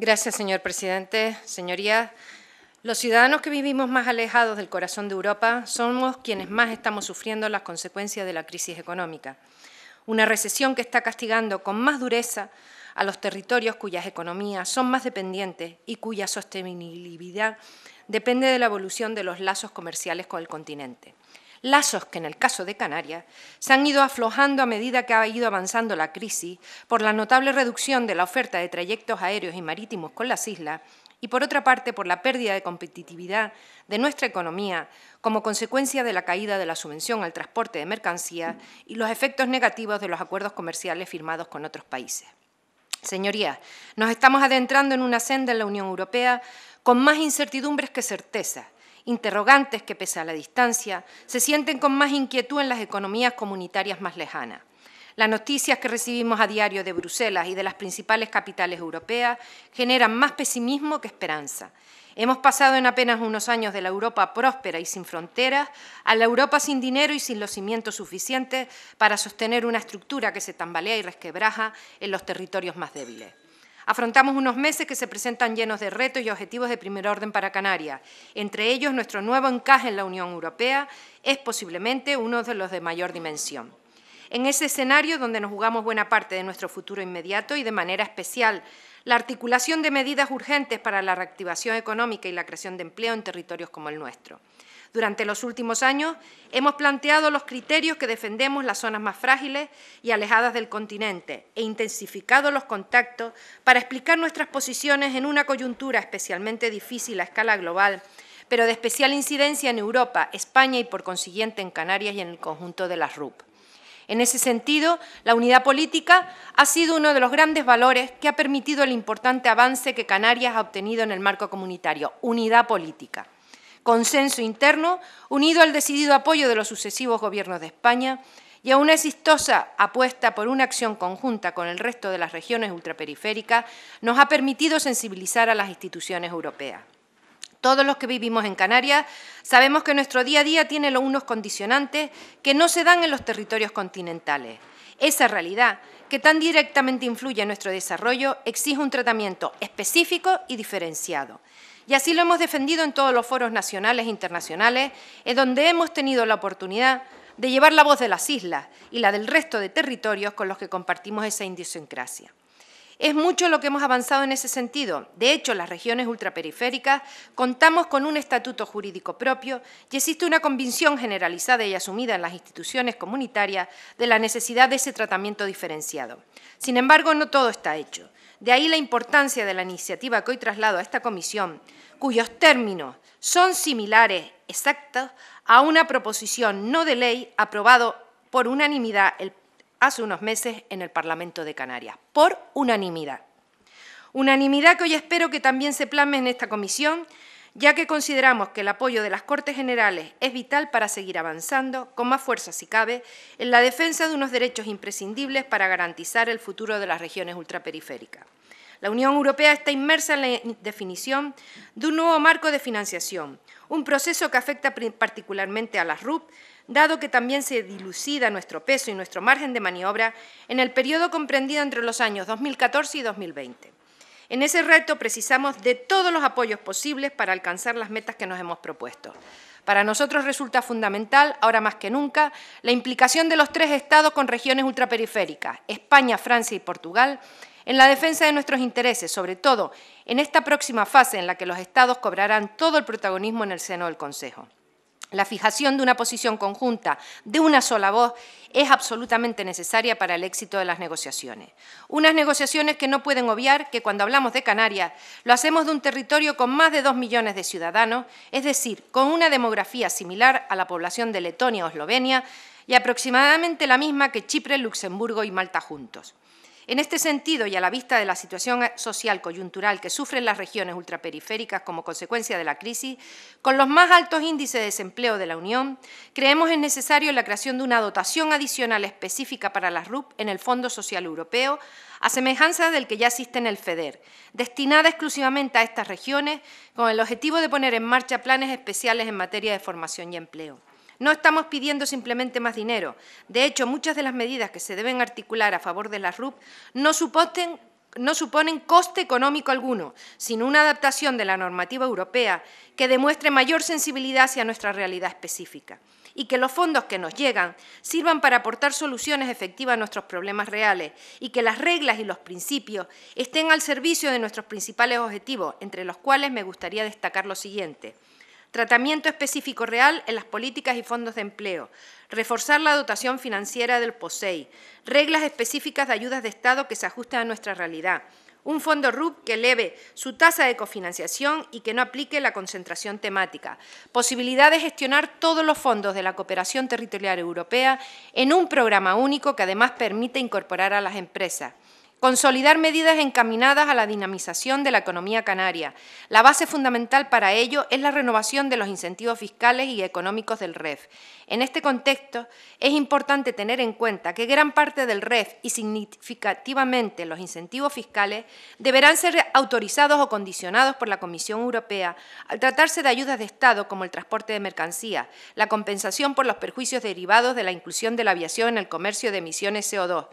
Gracias, señor presidente. Señorías, los ciudadanos que vivimos más alejados del corazón de Europa somos quienes más estamos sufriendo las consecuencias de la crisis económica. Una recesión que está castigando con más dureza a los territorios cuyas economías son más dependientes y cuya sostenibilidad depende de la evolución de los lazos comerciales con el continente. Lazos que, en el caso de Canarias, se han ido aflojando a medida que ha ido avanzando la crisis por la notable reducción de la oferta de trayectos aéreos y marítimos con las islas y, por otra parte, por la pérdida de competitividad de nuestra economía como consecuencia de la caída de la subvención al transporte de mercancías y los efectos negativos de los acuerdos comerciales firmados con otros países. Señorías, nos estamos adentrando en una senda en la Unión Europea con más incertidumbres que certezas, interrogantes que, pese a la distancia, se sienten con más inquietud en las economías comunitarias más lejanas. Las noticias que recibimos a diario de Bruselas y de las principales capitales europeas generan más pesimismo que esperanza. Hemos pasado en apenas unos años de la Europa próspera y sin fronteras a la Europa sin dinero y sin los cimientos suficientes para sostener una estructura que se tambalea y resquebraja en los territorios más débiles. Afrontamos unos meses que se presentan llenos de retos y objetivos de primer orden para Canarias. Entre ellos, nuestro nuevo encaje en la Unión Europea es posiblemente uno de los de mayor dimensión. En ese escenario, donde nos jugamos buena parte de nuestro futuro inmediato y de manera especial la articulación de medidas urgentes para la reactivación económica y la creación de empleo en territorios como el nuestro. Durante los últimos años hemos planteado los criterios que defendemos las zonas más frágiles y alejadas del continente e intensificado los contactos para explicar nuestras posiciones en una coyuntura especialmente difícil a escala global, pero de especial incidencia en Europa, España y, por consiguiente, en Canarias y en el conjunto de las RUP. En ese sentido, la unidad política ha sido uno de los grandes valores que ha permitido el importante avance que Canarias ha obtenido en el marco comunitario, unidad política. Consenso interno, unido al decidido apoyo de los sucesivos gobiernos de España y a una exitosa apuesta por una acción conjunta con el resto de las regiones ultraperiféricas, nos ha permitido sensibilizar a las instituciones europeas. Todos los que vivimos en Canarias sabemos que nuestro día a día tiene unos condicionantes que no se dan en los territorios continentales. Esa realidad, que tan directamente influye en nuestro desarrollo, exige un tratamiento específico y diferenciado. Y así lo hemos defendido en todos los foros nacionales e internacionales, en donde hemos tenido la oportunidad de llevar la voz de las islas y la del resto de territorios con los que compartimos esa idiosincrasia. Es mucho lo que hemos avanzado en ese sentido. De hecho, en las regiones ultraperiféricas contamos con un estatuto jurídico propio y existe una convicción generalizada y asumida en las instituciones comunitarias de la necesidad de ese tratamiento diferenciado. Sin embargo, no todo está hecho. De ahí la importancia de la iniciativa que hoy traslado a esta comisión, cuyos términos son similares, exactos, a una proposición no de ley aprobado por unanimidad hace unos meses en el Parlamento de Canarias, por unanimidad. Unanimidad que hoy espero que también se plasme en esta comisión, ya que consideramos que el apoyo de las Cortes Generales es vital para seguir avanzando, con más fuerza si cabe, en la defensa de unos derechos imprescindibles para garantizar el futuro de las regiones ultraperiféricas. La Unión Europea está inmersa en la definición de un nuevo marco de financiación, un proceso que afecta particularmente a las RUP, dado que también se dilucida nuestro peso y nuestro margen de maniobra en el periodo comprendido entre los años 2014 y 2020. En ese reto precisamos de todos los apoyos posibles para alcanzar las metas que nos hemos propuesto. Para nosotros resulta fundamental, ahora más que nunca, la implicación de los tres Estados con regiones ultraperiféricas, España, Francia y Portugal, en la defensa de nuestros intereses, sobre todo en esta próxima fase en la que los Estados cobrarán todo el protagonismo en el seno del Consejo. La fijación de una posición conjunta de una sola voz es absolutamente necesaria para el éxito de las negociaciones. Unas negociaciones que no pueden obviar que cuando hablamos de Canarias lo hacemos de un territorio con más de 2 millones de ciudadanos, es decir, con una demografía similar a la población de Letonia o Eslovenia y aproximadamente la misma que Chipre, Luxemburgo y Malta juntos. En este sentido, y a la vista de la situación social coyuntural que sufren las regiones ultraperiféricas como consecuencia de la crisis, con los más altos índices de desempleo de la Unión, creemos es necesario la creación de una dotación adicional específica para las RUP en el Fondo Social Europeo, a semejanza del que ya existe en el FEDER, destinada exclusivamente a estas regiones con el objetivo de poner en marcha planes especiales en materia de formación y empleo. No estamos pidiendo simplemente más dinero. De hecho, muchas de las medidas que se deben articular a favor de las RUP no suponen suponen coste económico alguno, sino una adaptación de la normativa europea que demuestre mayor sensibilidad hacia nuestra realidad específica y que los fondos que nos llegan sirvan para aportar soluciones efectivas a nuestros problemas reales y que las reglas y los principios estén al servicio de nuestros principales objetivos, entre los cuales me gustaría destacar lo siguiente: tratamiento específico real en las políticas y fondos de empleo, reforzar la dotación financiera del POSEI, reglas específicas de ayudas de Estado que se ajusten a nuestra realidad, un fondo RUP que eleve su tasa de cofinanciación y que no aplique la concentración temática, posibilidad de gestionar todos los fondos de la cooperación territorial europea en un programa único que además permite incorporar a las empresas. Consolidar medidas encaminadas a la dinamización de la economía canaria. La base fundamental para ello es la renovación de los incentivos fiscales y económicos del REF. En este contexto, es importante tener en cuenta que gran parte del REF y significativamente los incentivos fiscales deberán ser autorizados o condicionados por la Comisión Europea al tratarse de ayudas de Estado como el transporte de mercancías, la compensación por los perjuicios derivados de la inclusión de la aviación en el comercio de emisiones CO2,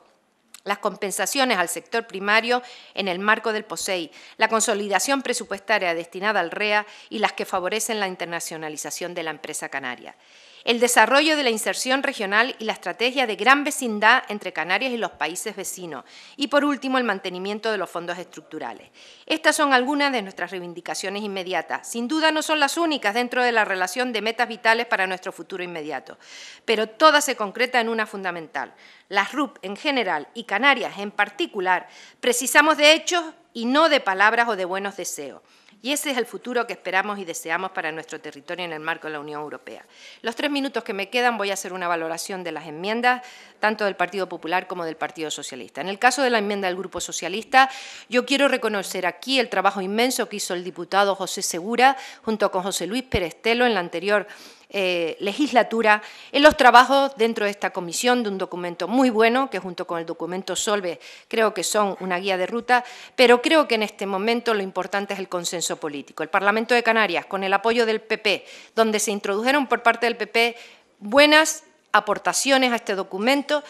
las compensaciones al sector primario en el marco del POSEI, la consolidación presupuestaria destinada al REA y las que favorecen la internacionalización de la empresa canaria. El desarrollo de la inserción regional y la estrategia de gran vecindad entre Canarias y los países vecinos. Y, por último, el mantenimiento de los fondos estructurales. Estas son algunas de nuestras reivindicaciones inmediatas. Sin duda no son las únicas dentro de la relación de metas vitales para nuestro futuro inmediato, pero todas se concretan en una fundamental. Las RUP en general y Canarias en particular precisamos de hechos y no de palabras o de buenos deseos. Y ese es el futuro que esperamos y deseamos para nuestro territorio en el marco de la Unión Europea. Los 3 minutos que me quedan voy a hacer una valoración de las enmiendas, tanto del Partido Popular como del Partido Socialista. En el caso de la enmienda del Grupo Socialista, yo quiero reconocer aquí el trabajo inmenso que hizo el diputado José Segura, junto con José Luis Pérez Telo, en la anterior legislatura, en los trabajos dentro de esta comisión de un documento muy bueno, que junto con el documento Solve creo que son una guía de ruta, pero creo que en este momento lo importante es el consenso político. El Parlamento de Canarias, con el apoyo del PP, donde se introdujeron por parte del PP buenas aportaciones a este documento,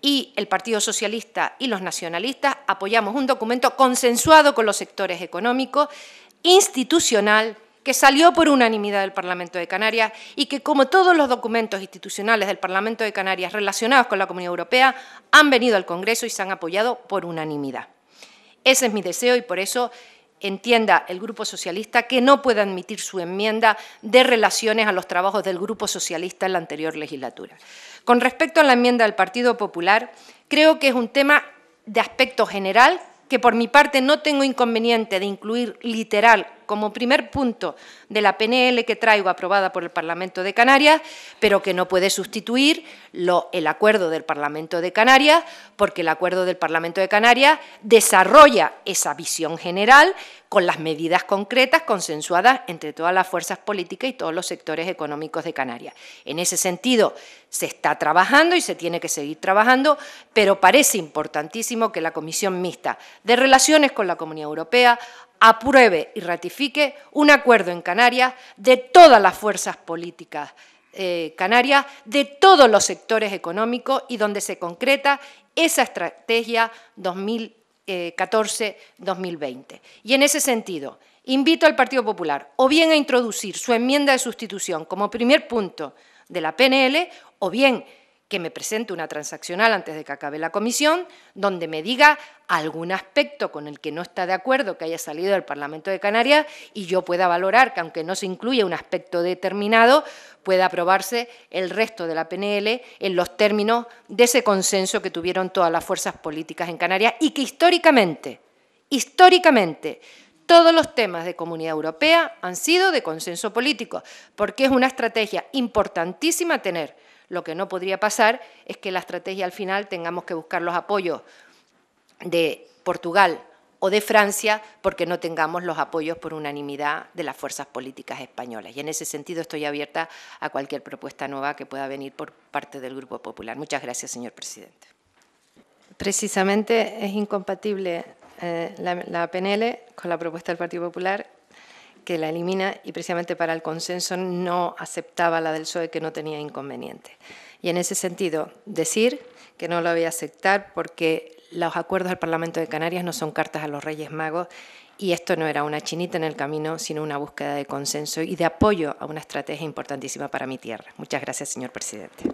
y el Partido Socialista y los nacionalistas apoyamos un documento consensuado con los sectores económicos, institucional, que salió por unanimidad del Parlamento de Canarias y que, como todos los documentos institucionales del Parlamento de Canarias relacionados con la Comunidad Europea, han venido al Congreso y se han apoyado por unanimidad. Ese es mi deseo y por eso entienda el Grupo Socialista que no puede admitir su enmienda de relaciones a los trabajos del Grupo Socialista en la anterior legislatura. Con respecto a la enmienda del Partido Popular, creo que es un tema de aspecto general que por mi parte no tengo inconveniente de incluir literal como primer punto de la PNL que traigo aprobada por el Parlamento de Canarias, pero que no puede sustituir el acuerdo del Parlamento de Canarias, porque el acuerdo del Parlamento de Canarias desarrolla esa visión general con las medidas concretas consensuadas entre todas las fuerzas políticas y todos los sectores económicos de Canarias. En ese sentido, se está trabajando y se tiene que seguir trabajando, pero parece importantísimo que la Comisión Mixta de Relaciones con la Comunidad Europea apruebe y ratifique un acuerdo en Canarias de todas las fuerzas políticas canarias, de todos los sectores económicos y donde se concreta esa estrategia 2014-2020. Y en ese sentido, invito al Partido Popular o bien a introducir su enmienda de sustitución como primer punto de la PNL o bien que me presente una transaccional antes de que acabe la comisión, donde me diga algún aspecto con el que no está de acuerdo que haya salido del Parlamento de Canarias y yo pueda valorar que, aunque no se incluya un aspecto determinado, pueda aprobarse el resto de la PNL en los términos de ese consenso que tuvieron todas las fuerzas políticas en Canarias y que históricamente, todos los temas de Comunidad Europea han sido de consenso político, porque es una estrategia importantísima tener. Lo que no podría pasar es que la estrategia al final tengamos que buscar los apoyos de Portugal o de Francia porque no tengamos los apoyos por unanimidad de las fuerzas políticas españolas. Y en ese sentido estoy abierta a cualquier propuesta nueva que pueda venir por parte del Grupo Popular. Muchas gracias, señor presidente. Precisamente es incompatible la PNL con la propuesta del Partido Popular, que la elimina y precisamente para el consenso no aceptaba la del PSOE, que no tenía inconveniente. Y en ese sentido, decir que no lo voy a aceptar porque los acuerdos del Parlamento de Canarias no son cartas a los Reyes Magos y esto no era una chinita en el camino, sino una búsqueda de consenso y de apoyo a una estrategia importantísima para mi tierra. Muchas gracias, señor presidente.